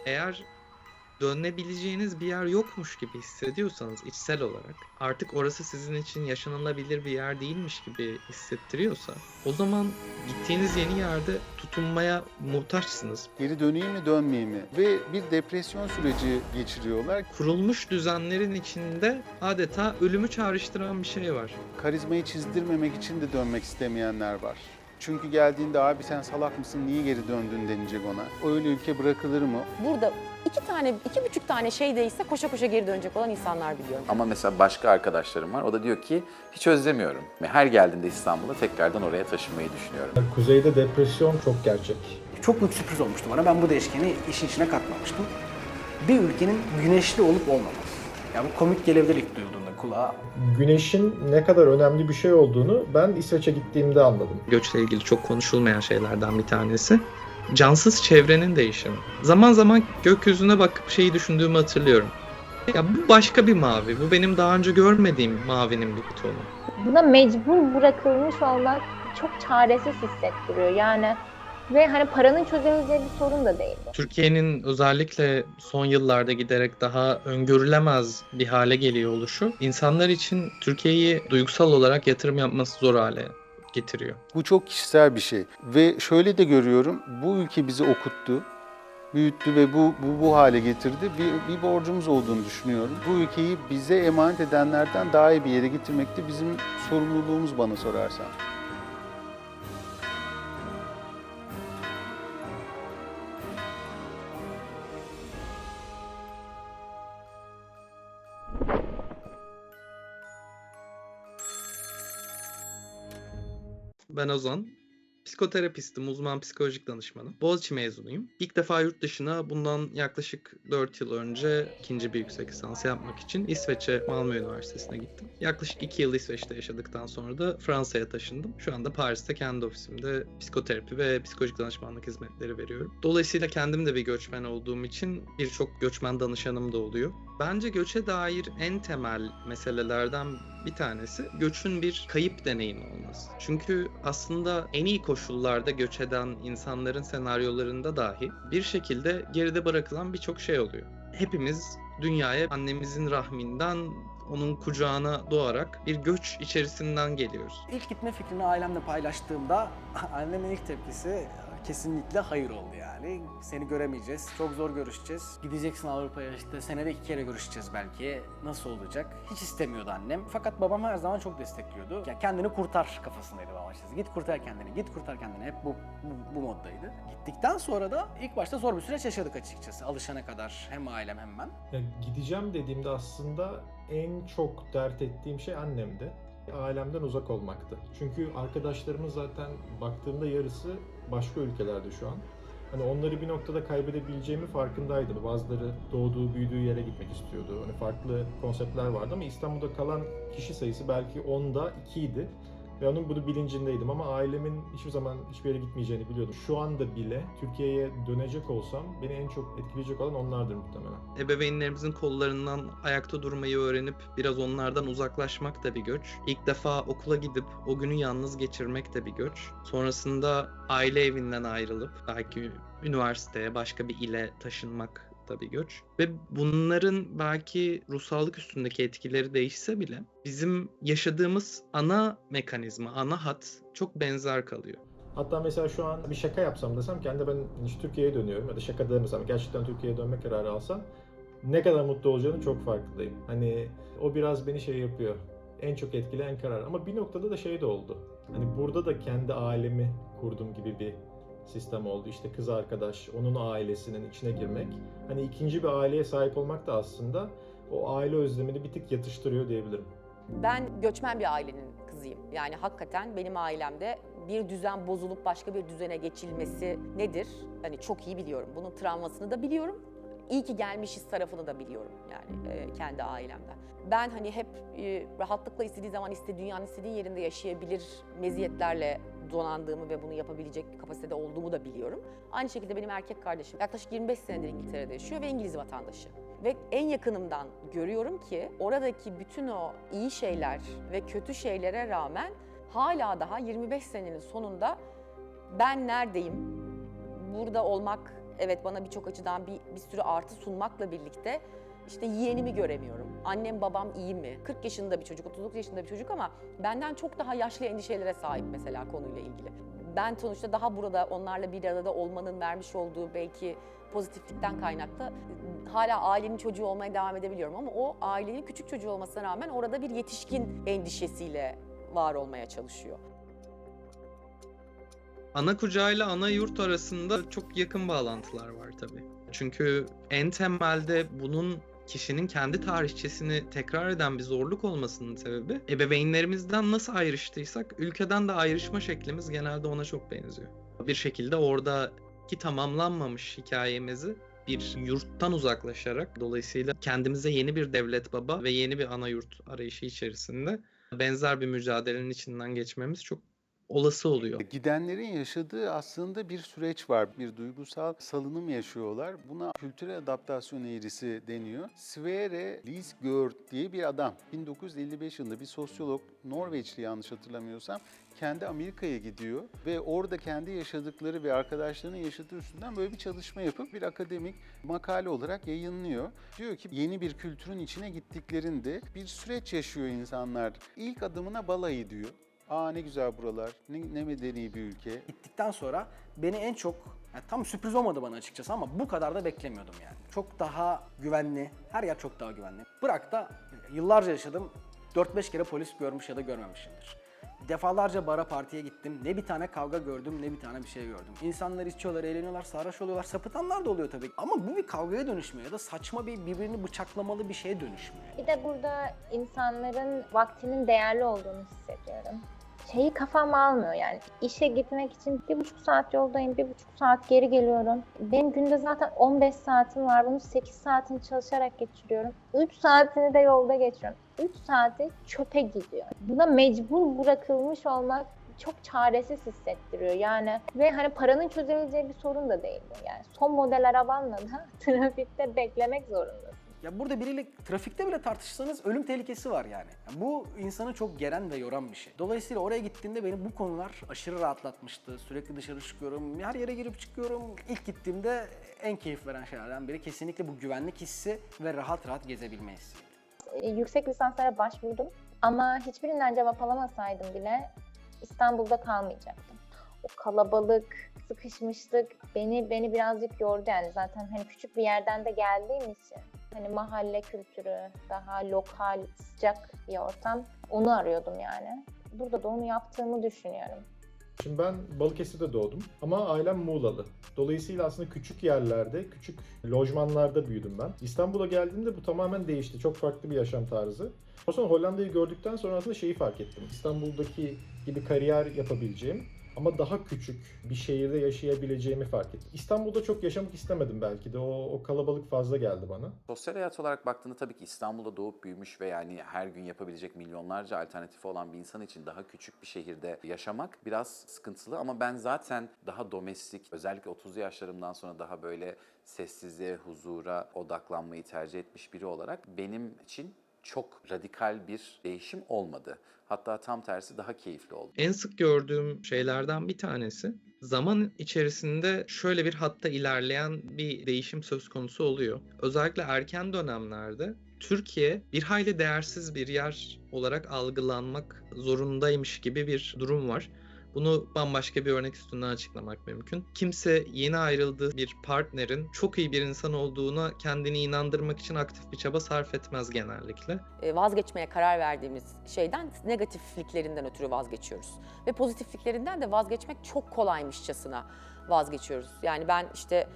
Eğer dönebileceğiniz bir yer yokmuş gibi hissediyorsanız içsel olarak, artık orası sizin için yaşanılabilir bir yer değilmiş gibi hissettiriyorsa, o zaman gittiğiniz yeni yerde tutunmaya muhtaçsınız. Geri döneyim mi, dönmeyeyim mi? Ve bir depresyon süreci geçiriyorlar. Kurulmuş düzenlerin içinde adeta ölümü çağrıştıran bir şey var. Karizmayı çizdirmemek için de dönmek istemeyenler var. Çünkü geldiğinde abi sen salak mısın, niye geri döndün denilecek ona. Öyle ülke bırakılır mı? Burada 2,5 tane şey değişse koşa koşa geri dönecek olan insanlar biliyorum. Ama mesela başka arkadaşlarım var. O da diyor ki hiç özlemiyorum. Ve her geldiğinde İstanbul'a tekrardan oraya taşınmayı düşünüyorum. Kuzeyde depresyon çok gerçek. Çok büyük sürpriz olmuştu bana. Ben bu değişkeni işin içine katmamıştım. Bir ülkenin güneşli olup olmaması. Ya bu komik gelebilir ilk duyulduğunda kulağa. Güneşin ne kadar önemli bir şey olduğunu ben İsveç'e gittiğimde anladım. Göçle ilgili çok konuşulmayan şeylerden bir tanesi. Cansız çevrenin değişimi. Zaman zaman gökyüzüne bakıp şeyi düşündüğümü hatırlıyorum. Ya bu başka bir mavi. Bu benim daha önce görmediğim mavinin bir tonu. Buna mecbur bırakılmış olmak çok çaresiz hissettiriyor yani. Ve hani paranın çözemeyeceği bir sorun da değil bu. Türkiye'nin özellikle son yıllarda giderek daha öngörülemez bir hale geliyor oluşu, insanlar için Türkiye'yi duygusal olarak yatırım yapması zor hale getiriyor. Bu çok kişisel bir şey. Ve şöyle de görüyorum, bu ülke bizi okuttu, büyüttü ve bu hale getirdi. Bir borcumuz olduğunu düşünüyorum. Bu ülkeyi bize emanet edenlerden daha iyi bir yere getirmek de bizim sorumluluğumuz bana sorarsan. Ben Ozan, psikoterapistim, uzman psikolojik danışmanım. Boğaziçi mezunuyum. İlk defa yurt dışına bundan yaklaşık 4 yıl önce ikinci bir yüksek lisans yapmak için İsveç'e Malmö Üniversitesi'ne gittim. Yaklaşık 2 yıl İsveç'te yaşadıktan sonra da Fransa'ya taşındım. Şu anda Paris'te kendi ofisimde psikoterapi ve psikolojik danışmanlık hizmetleri veriyorum. Dolayısıyla kendim de bir göçmen olduğum için birçok göçmen danışanım da oluyor. Bence göçe dair en temel meselelerden bir tanesi göçün bir kayıp deneyimi olması. Çünkü aslında en iyi koşullarda göç eden insanların senaryolarında dahi bir şekilde geride bırakılan birçok şey oluyor. Hepimiz dünyaya annemizin rahminden onun kucağına doğarak bir göç içerisinden geliyoruz. İlk gitme fikrini ailemle paylaştığımda annemin ilk tepkisi kesinlikle hayır oldu yani. Seni göremeyeceğiz, çok zor görüşeceğiz. Gideceksin Avrupa'ya işte senede 2 kere görüşeceğiz belki. Nasıl olacak? Hiç istemiyordu annem. Fakat babam her zaman çok destekliyordu. Ya kendini kurtar kafasındaydı babam açıkçası. Git kurtar kendini, git kurtar kendini. Hep bu moddaydı. Gittikten sonra da ilk başta zor bir süreç yaşadık açıkçası. Alışana kadar hem ailem hem ben. Ya gideceğim dediğimde aslında en çok dert ettiğim şey annemdi. Ailemden uzak olmaktı. Çünkü arkadaşlarımın zaten baktığımda yarısı başka ülkelerde şu an. Hani onları bir noktada kaybedebileceğimi farkındaydım. Bazıları doğduğu, büyüdüğü yere gitmek istiyordu. Hani farklı konseptler vardı ama İstanbul'da kalan kişi sayısı belki 10'da 2 idi. Ve onun bunu bilincindeydim ama ailemin hiçbir zaman hiçbir yere gitmeyeceğini biliyordum. Şu anda bile Türkiye'ye dönecek olsam beni en çok etkileyecek olan onlardır muhtemelen. Ebeveynlerimizin kollarından ayakta durmayı öğrenip biraz onlardan uzaklaşmak da bir göç. İlk defa okula gidip o günü yalnız geçirmek de bir göç. Sonrasında aile evinden ayrılıp belki üniversiteye, başka bir ile taşınmak da bir göç. Ve bunların belki ruhsallık üstündeki etkileri değişse bile bizim yaşadığımız ana mekanizma, ana hat çok benzer kalıyor. Hatta mesela şu an bir şaka yapsam desem ki ben işte Türkiye'ye dönüyorum ya da şaka demesem gerçekten Türkiye'ye dönme kararı alsam ne kadar mutlu olacağını çok farkındayım. Hani o biraz beni şey yapıyor. En çok etkileyen karar. Ama bir noktada da şey de oldu. Hani burada da kendi ailemi kurdum gibi bir sistem oldu. İşte kız arkadaş, onun ailesinin içine girmek. Hani ikinci bir aileye sahip olmak da aslında o aile özlemini bir tık yatıştırıyor diyebilirim. Ben göçmen bir ailenin kızıyım. Yani hakikaten benim ailemde bir düzen bozulup başka bir düzene geçilmesi nedir? Hani çok iyi biliyorum. Bunun travmasını da biliyorum. İyi ki gelmişiz tarafını da biliyorum yani kendi ailemden. Ben hani hep rahatlıkla istediği zaman dünyanın istediği yerinde yaşayabilir meziyetlerle donandığımı ve bunu yapabilecek kapasitede olduğumu da biliyorum. Aynı şekilde benim erkek kardeşim yaklaşık 25 senedir İngiltere'de yaşıyor ve İngiliz vatandaşı. Ve en yakınımdan görüyorum ki oradaki bütün o iyi şeyler ve kötü şeylere rağmen hala daha 25 senenin sonunda ben neredeyim, burada olmak evet bana birçok açıdan bir sürü artı sunmakla birlikte işte yeğenimi göremiyorum. Annem babam iyi mi? 40 yaşında bir çocuk, 39 yaşında bir çocuk ama benden çok daha yaşlı endişelere sahip mesela konuyla ilgili. Ben sonuçta daha burada onlarla bir arada olmanın vermiş olduğu belki pozitiflikten kaynaklı hala ailenin çocuğu olmaya devam edebiliyorum ama o ailenin küçük çocuğu olmasına rağmen orada bir yetişkin endişesiyle var olmaya çalışıyor. Ana kucağıyla ana yurt arasında çok yakın bağlantılar var tabii. Çünkü en temelde bunun kişinin kendi tarihçesini tekrar eden bir zorluk olmasının sebebi ebeveynlerimizden nasıl ayrıştıysak ülkeden de ayrışma şeklimiz genelde ona çok benziyor. Bir şekilde oradaki tamamlanmamış hikayemizi bir yurttan uzaklaşarak dolayısıyla kendimize yeni bir devlet baba ve yeni bir ana yurt arayışı içerisinde benzer bir mücadelenin içinden geçmemiz çok olası oluyor. Gidenlerin yaşadığı aslında bir süreç var. Bir duygusal salınım yaşıyorlar. Buna kültürel adaptasyon eğrisi deniyor. Sverre Lisgård diye bir adam. 1955 yılında bir sosyolog, Norveçli yanlış hatırlamıyorsam, kendi Amerika'ya gidiyor ve orada kendi yaşadıkları ve arkadaşlarının yaşadığı üstünden böyle bir çalışma yapıp bir akademik makale olarak yayınlıyor. Diyor ki yeni bir kültürün içine gittiklerinde bir süreç yaşıyor insanlar. İlk adımına balayı diyor. Aa ne güzel buralar, ne medeni bir ülke. Gittikten sonra beni en çok, yani tam sürpriz olmadı bana açıkçası ama bu kadar da beklemiyordum yani. Çok daha güvenli, her yer çok daha güvenli. Irak'ta yıllarca yaşadım, 4-5 kere polis görmüş ya da görmemişimdir. Defalarca bara partiye gittim, ne bir tane kavga gördüm ne bir tane bir şey gördüm. İnsanlar içiyorlar, eğleniyorlar, sarhoş oluyorlar, sapıtanlar da oluyor tabii. Ama bu bir kavgaya dönüşmüyor ya da saçma birbirini bıçaklamalı bir şeye dönüşmüyor. Bir de burada insanların vaktinin değerli olduğunu hissediyorum. Şeyi kafam almıyor yani. İşe gitmek için 1,5 saat yoldayım, 1,5 saat geri geliyorum. Benim günde zaten 15 saatim var. Bunun 8 saatini çalışarak geçiriyorum. 3 saatini de yolda geçiriyorum. 3 saati çöpe gidiyor. Buna mecbur bırakılmış olmak çok çaresiz hissettiriyor yani. Ve hani paranın çözebileceği bir sorun da değil bu yani. Son model arabanla da trafikte beklemek zorundasın. Ya burada biriyle trafikte bile tartışsanız ölüm tehlikesi var yani. Bu insanı çok geren ve yoran bir şey. Dolayısıyla oraya gittiğimde beni bu konular aşırı rahatlatmıştı. Sürekli dışarı çıkıyorum, her yere girip çıkıyorum. İlk gittiğimde en keyif veren şeylerden biri kesinlikle bu güvenlik hissi ve rahat rahat gezebilme hissiydi. Yüksek lisanslara başvurdum ama hiçbirinden cevap alamasaydım bile İstanbul'da kalmayacaktım. O kalabalık, sıkışmışlık beni birazcık yordu yani zaten hani küçük bir yerden de geldiğim için hani mahalle kültürü, daha lokal, sıcak bir ortam onu arıyordum yani. Burada da onu yaptığımı düşünüyorum. Şimdi ben Balıkesir'de doğdum ama ailem Muğlalı. Dolayısıyla aslında küçük yerlerde, küçük lojmanlarda büyüdüm ben. İstanbul'a geldiğimde bu tamamen değişti. Çok farklı bir yaşam tarzı. O sonra Hollanda'yı gördükten sonra aslında şeyi fark ettim. İstanbul'daki gibi kariyer yapabileceğim ama daha küçük bir şehirde yaşayabileceğimi fark ettim. İstanbul'da çok yaşamak istemedim belki de. O kalabalık fazla geldi bana. Sosyal hayat olarak baktığında tabii ki İstanbul'da doğup büyümüş ve yani her gün yapabilecek milyonlarca alternatifi olan bir insan için daha küçük bir şehirde yaşamak biraz sıkıntılı ama ben zaten daha domestik, özellikle 30'lu yaşlarımdan sonra daha böyle sessizliğe, huzura odaklanmayı tercih etmiş biri olarak benim için çok radikal bir değişim olmadı. Hatta tam tersi daha keyifli oldu. En sık gördüğüm şeylerden bir tanesi zaman içerisinde şöyle bir hatta ilerleyen bir değişim söz konusu oluyor. Özellikle erken dönemlerde Türkiye bir hayli değersiz bir yer olarak algılanmak zorundaymış gibi bir durum var. Bunu bambaşka bir örnek üstünden açıklamak mümkün. Kimse yeni ayrıldığı bir partnerin çok iyi bir insan olduğuna kendini inandırmak için aktif bir çaba sarf etmez genellikle. Vazgeçmeye karar verdiğimiz şeyden negatifliklerinden ötürü vazgeçiyoruz. Ve pozitifliklerinden de vazgeçmek çok kolaymışçasına vazgeçiyoruz. Yani ben işte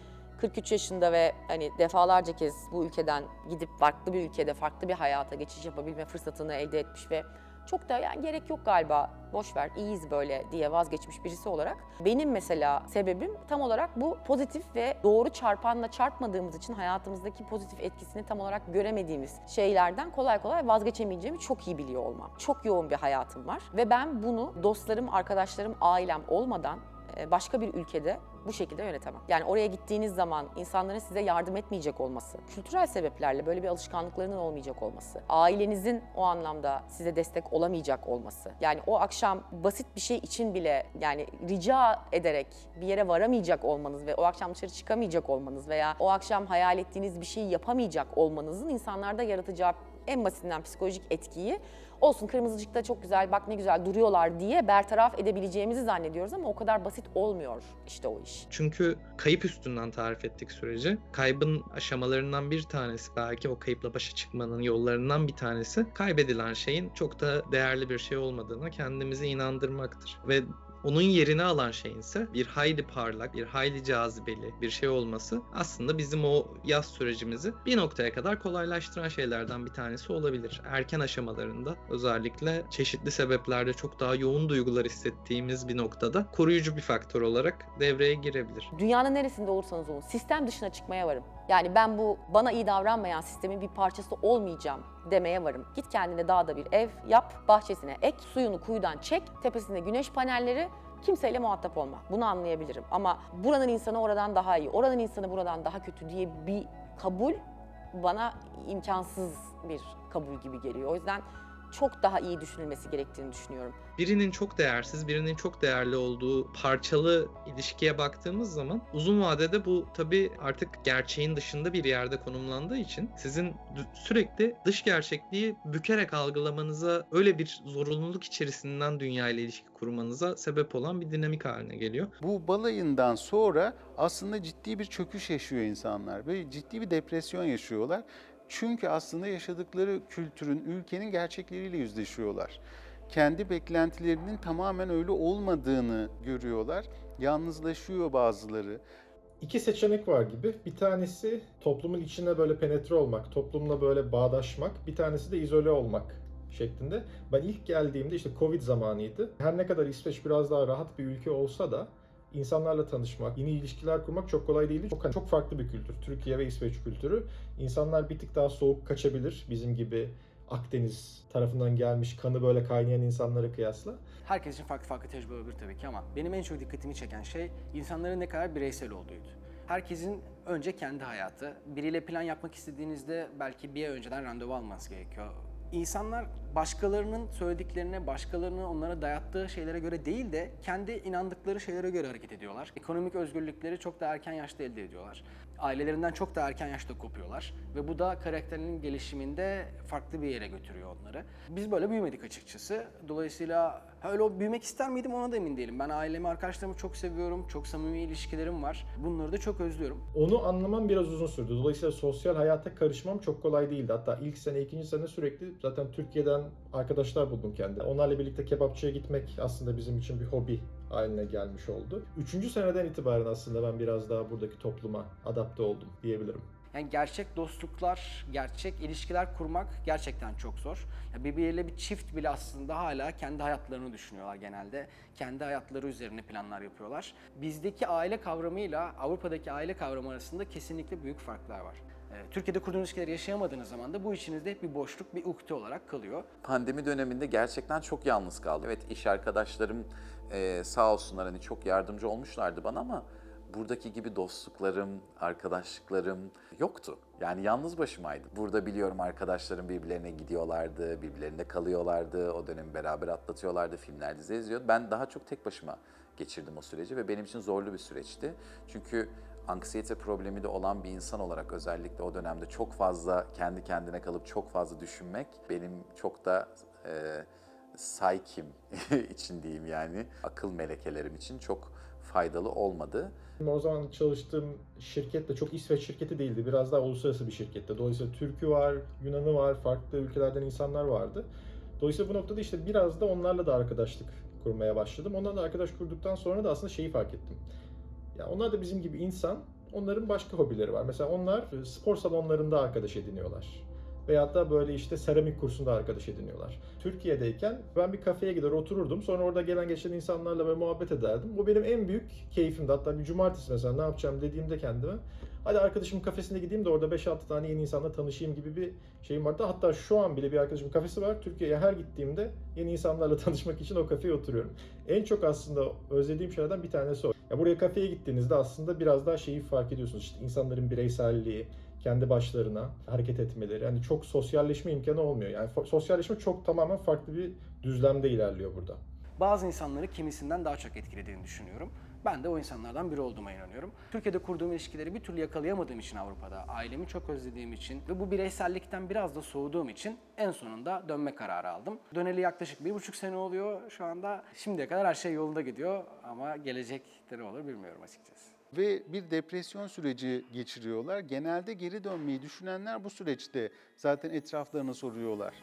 43 yaşında ve hani defalarca kez bu ülkeden gidip farklı bir ülkede farklı bir hayata geçiş yapabilme fırsatını elde etmiş ve çok da yani gerek yok galiba, boş ver, iyiyiz böyle diye vazgeçmiş birisi olarak benim mesela sebebim tam olarak bu pozitif ve doğru çarpanla çarpmadığımız için hayatımızdaki pozitif etkisini tam olarak göremediğimiz şeylerden kolay kolay vazgeçemeyeceğimi çok iyi biliyor olmam. Çok yoğun bir hayatım var ve ben bunu dostlarım, arkadaşlarım, ailem olmadan başka bir ülkede Bu şekilde yönetemem. Yani oraya gittiğiniz zaman insanların size yardım etmeyecek olması, kültürel sebeplerle böyle bir alışkanlıklarının olmayacak olması, ailenizin o anlamda size destek olamayacak olması. Yani o akşam basit bir şey için bile yani rica ederek bir yere varamayacak olmanız ve o akşam dışarı çıkamayacak olmanız veya o akşam hayal ettiğiniz bir şeyi yapamayacak olmanızın insanlarda yaratacağı en basitinden psikolojik etkiyi olsun kırmızıcıkta çok güzel bak ne güzel duruyorlar diye bertaraf edebileceğimizi zannediyoruz ama o kadar basit olmuyor işte o iş. Çünkü kayıp üstünden tarif ettik süreci. Kaybın aşamalarından bir tanesi, belki o kayıpla başa çıkmanın yollarından bir tanesi, kaybedilen şeyin çok da değerli bir şey olmadığına kendimizi inandırmaktır. Ve onun yerini alan şeyin ise bir hayli parlak, bir hayli cazibeli bir şey olması aslında bizim o yaz sürecimizi bir noktaya kadar kolaylaştıran şeylerden bir tanesi olabilir. Erken aşamalarında özellikle çeşitli sebeplerde çok daha yoğun duygular hissettiğimiz bir noktada koruyucu bir faktör olarak devreye girebilir. Dünyanın neresinde olursanız olun sistem dışına çıkmaya varım. Yani ben bu bana iyi davranmayan sistemin bir parçası olmayacağım demeye varım. Git kendine dağda bir ev yap, bahçesine ek, suyunu kuyudan çek, tepesinde güneş panelleri, kimseyle muhatap olma. Bunu anlayabilirim ama buranın insanı oradan daha iyi, oranın insanı buradan daha kötü diye bir kabul bana imkansız bir kabul gibi geliyor. O yüzden çok daha iyi düşünülmesi gerektiğini düşünüyorum. Birinin çok değersiz, birinin çok değerli olduğu parçalı ilişkiye baktığımız zaman uzun vadede bu tabii artık gerçeğin dışında bir yerde konumlandığı için sizin sürekli dış gerçekliği bükerek algılamanıza, öyle bir zorunluluk içerisinden dünya ile ilişki kurmanıza sebep olan bir dinamik haline geliyor. Bu balayından sonra aslında ciddi bir çöküş yaşıyor insanlar ve ciddi bir depresyon yaşıyorlar. Çünkü aslında yaşadıkları kültürün, ülkenin gerçekleriyle yüzleşiyorlar. Kendi beklentilerinin tamamen öyle olmadığını görüyorlar. Yalnızlaşıyor bazıları. İki seçenek var gibi. Bir tanesi toplumun içine böyle penetre olmak, toplumla böyle bağdaşmak. Bir tanesi de izole olmak şeklinde. Ben ilk geldiğimde işte Covid zamanıydı. Her ne kadar İsveç biraz daha rahat bir ülke olsa da insanlarla tanışmak, yeni ilişkiler kurmak çok kolay değildi. Çok farklı bir kültür. Türkiye ve İsveç kültürü. İnsanlar bir tık daha soğuk kaçabilir. Bizim gibi Akdeniz tarafından gelmiş, kanı böyle kaynayan insanlara kıyasla. Herkes için farklı farklı tecrübe olabilir tabii ki ama benim en çok dikkatimi çeken şey insanların ne kadar bireysel olduğuydu. Herkesin önce kendi hayatı. Biriyle plan yapmak istediğinizde belki bir ay önceden randevu almanız gerekiyor. İnsanlar başkalarının söylediklerine, başkalarının onlara dayattığı şeylere göre değil de kendi inandıkları şeylere göre hareket ediyorlar. Ekonomik özgürlükleri çok da erken yaşta elde ediyorlar. Ailelerinden çok da erken yaşta kopuyorlar ve bu da karakterinin gelişiminde farklı bir yere götürüyor onları. Biz böyle büyümedik açıkçası. Dolayısıyla öyle büyümek ister miydim ona da emin değilim. Ben ailemi, arkadaşlarımı çok seviyorum. Çok samimi ilişkilerim var. Bunları da çok özlüyorum. Onu anlamam biraz uzun sürdü. Dolayısıyla sosyal hayata karışmam çok kolay değildi. Hatta ilk sene, ikinci sene sürekli zaten Türkiye'den arkadaşlar buldum kendime. Onlarla birlikte kebapçıya gitmek aslında bizim için bir hobi haline gelmiş oldu. Üçüncü seneden itibaren aslında ben biraz daha buradaki topluma adapte oldum diyebilirim. Yani gerçek dostluklar, gerçek ilişkiler kurmak gerçekten çok zor. Ya birbiriyle bir çift bile aslında hala kendi hayatlarını düşünüyorlar genelde. Kendi hayatları üzerine planlar yapıyorlar. Bizdeki aile kavramıyla Avrupa'daki aile kavramı arasında kesinlikle büyük farklar var. Türkiye'de kurduğunuz ilişkileri yaşayamadığınız zaman da bu içinizde hep bir boşluk, bir ukde olarak kalıyor. Pandemi döneminde gerçekten çok yalnız kaldım. Evet, iş arkadaşlarım sağ olsunlar hani çok yardımcı olmuşlardı bana ama buradaki gibi dostluklarım, arkadaşlıklarım yoktu. Yani yalnız başımaydım. Burada biliyorum arkadaşlarım birbirlerine gidiyorlardı, birbirlerinde kalıyorlardı. O dönemi beraber atlatıyorlardı, filmler, dizi izliyordu. Ben daha çok tek başıma geçirdim o süreci ve benim için zorlu bir süreçti. Çünkü anksiyete problemi de olan bir insan olarak özellikle o dönemde çok fazla kendi kendine kalıp çok fazla düşünmek benim çok da psyche'im için diyeyim yani akıl melekelerim için çok faydalı olmadı. O zaman çalıştığım şirket de çok İsveç şirketi değildi. Biraz daha uluslararası bir şirkette. Dolayısıyla Türk'ü var, Yunan'ı var, farklı ülkelerden insanlar vardı. Dolayısıyla bu noktada işte biraz da onlarla da arkadaşlık kurmaya başladım. Onlarla arkadaş kurduktan sonra da aslında şeyi fark ettim. Ya onlar da bizim gibi insan, onların başka hobileri var. Mesela onlar spor salonlarında arkadaş ediniyorlar. Veyahut da böyle işte seramik kursunda arkadaş ediniyorlar. Türkiye'deyken ben bir kafeye gider otururdum. Sonra orada gelen geçen insanlarla böyle muhabbet ederdim. Bu benim en büyük keyfimdi. Hatta bir cumartesi mesela ne yapacağım dediğimde kendime hadi arkadaşımın kafesine gideyim de orada 5-6 tane yeni insanla tanışayım gibi bir şeyim vardı. Hatta şu an bile bir arkadaşımın kafesi var. Türkiye'ye her gittiğimde yeni insanlarla tanışmak için o kafeye oturuyorum. En çok aslında özlediğim şeylerden bir tanesi o. Ya buraya kafeye gittiğinizde aslında biraz daha şeyi fark ediyorsunuz. İşte insanların bireyselliği, kendi başlarına hareket etmeleri. Yani çok sosyalleşme imkanı olmuyor. Yani sosyalleşme çok tamamen farklı bir düzlemde ilerliyor burada. Bazı insanları kimisinden daha çok etkilediğini düşünüyorum. Ben de o insanlardan biri olduğuma inanıyorum. Türkiye'de kurduğum ilişkileri bir türlü yakalayamadığım için Avrupa'da, ailemi çok özlediğim için ve bu bireysellikten biraz da soğuduğum için en sonunda dönme kararı aldım. Döneli yaklaşık 1,5 sene oluyor şu anda. Şimdiye kadar her şey yolunda gidiyor ama gelecekte ne olur bilmiyorum açıkçası. Ve bir depresyon süreci geçiriyorlar. Genelde geri dönmeyi düşünenler bu süreçte zaten etraflarına soruyorlar.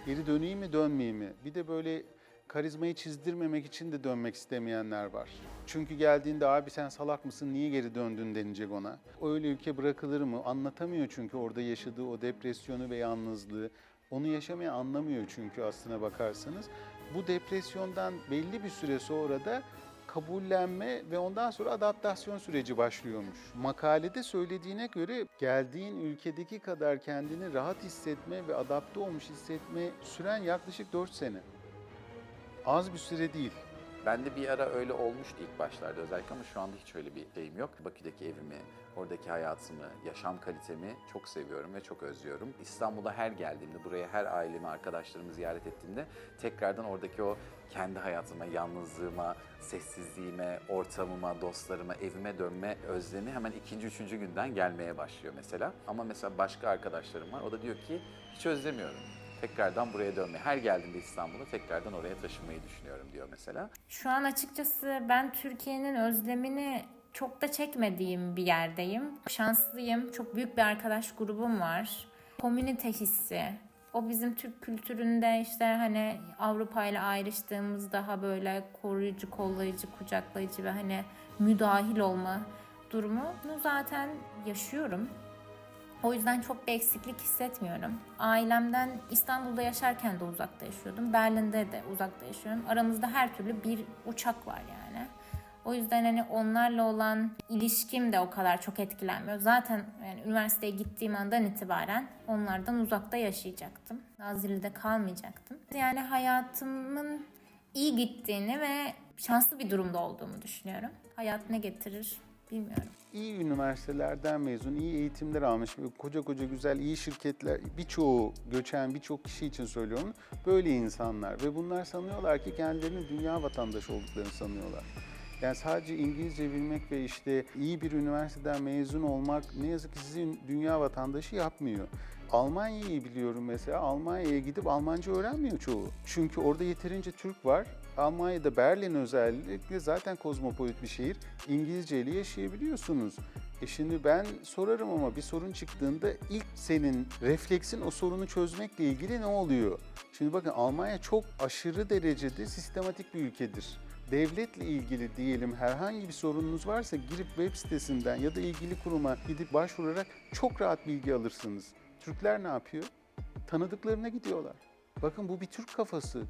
Geri döneyim mi, dönmeyeyim mi? Bir de böyle karizmayı çizdirmemek için de dönmek istemeyenler var. Çünkü geldiğinde abi sen salak mısın, niye geri döndün denecek ona. Öyle ülke bırakılır mı? Anlatamıyor çünkü orada yaşadığı o depresyonu ve yalnızlığı. Onu yaşamaya anlamıyor çünkü aslına bakarsanız. Bu depresyondan belli bir süre sonra da kabullenme ve ondan sonra adaptasyon süreci başlıyormuş. Makalede söylediğine göre geldiğin ülkedeki kadar kendini rahat hissetme ve adapte olmuş hissetme süren yaklaşık 4 sene. Az bir süre değil. Ben de bir ara öyle olmuştu ilk başlarda özellikle ama şu anda hiç öyle bir şeyim yok. Bakü'deki evimi, oradaki hayatımı, yaşam kalitemi çok seviyorum ve çok özlüyorum. İstanbul'a her geldiğimde, buraya her ailemi, arkadaşlarımı ziyaret ettiğimde tekrardan oradaki o kendi hayatıma, yalnızlığıma, sessizliğime, ortamıma, dostlarıma, evime dönme özlemi hemen ikinci, üçüncü günden gelmeye başlıyor mesela. Ama mesela başka arkadaşlarım var, o da diyor ki hiç özlemiyorum. Tekrardan buraya dönmeyi, her geldiğimde İstanbul'a tekrardan oraya taşınmayı düşünüyorum diyor mesela. Şu an açıkçası ben Türkiye'nin özlemini çok da çekmediğim bir yerdeyim. Şanslıyım. Çok büyük bir arkadaş grubum var. Komünite hissi. O bizim Türk kültüründe işte hani Avrupa ile ayrıştığımız daha böyle koruyucu, kollayıcı, kucaklayıcı ve hani müdahil olma durumunu zaten yaşıyorum. O yüzden çok bir eksiklik hissetmiyorum. Ailemden İstanbul'da yaşarken de uzakta yaşıyordum. Berlin'de de uzakta yaşıyorum. Aramızda her türlü bir uçak var yani. O yüzden hani onlarla olan ilişkim de o kadar çok etkilenmiyor. Zaten yani üniversiteye gittiğim andan itibaren onlardan uzakta yaşayacaktım. Nazilli'de kalmayacaktım. Yani hayatımın iyi gittiğini ve şanslı bir durumda olduğumu düşünüyorum. Hayat ne getirir bilmiyorum. İyi üniversitelerden mezun, iyi eğitimler almış, koca koca güzel, iyi şirketler, birçoğu göçen, birçok kişi için söylüyorum, böyle insanlar. Ve bunlar sanıyorlar ki kendilerinin dünya vatandaşı olduklarını sanıyorlar. Yani sadece İngilizce bilmek ve işte iyi bir üniversiteden mezun olmak ne yazık ki sizi dünya vatandaşı yapmıyor. Almanya'yı biliyorum mesela, Almanya'ya gidip Almanca öğrenmiyor çoğu. Çünkü orada yeterince Türk var. Almanya'da Berlin özellikle zaten kozmopolit bir şehir. İngilizce ile yaşayabiliyorsunuz. Şimdi ben sorarım ama bir sorun çıktığında ilk senin refleksin o sorunu çözmekle ilgili ne oluyor? Şimdi bakın Almanya çok aşırı derecede sistematik bir ülkedir. Devletle ilgili diyelim herhangi bir sorununuz varsa girip web sitesinden ya da ilgili kuruma gidip başvurarak çok rahat bilgi alırsınız. Türkler ne yapıyor? Tanıdıklarına gidiyorlar. Bakın bu bir Türk kafası.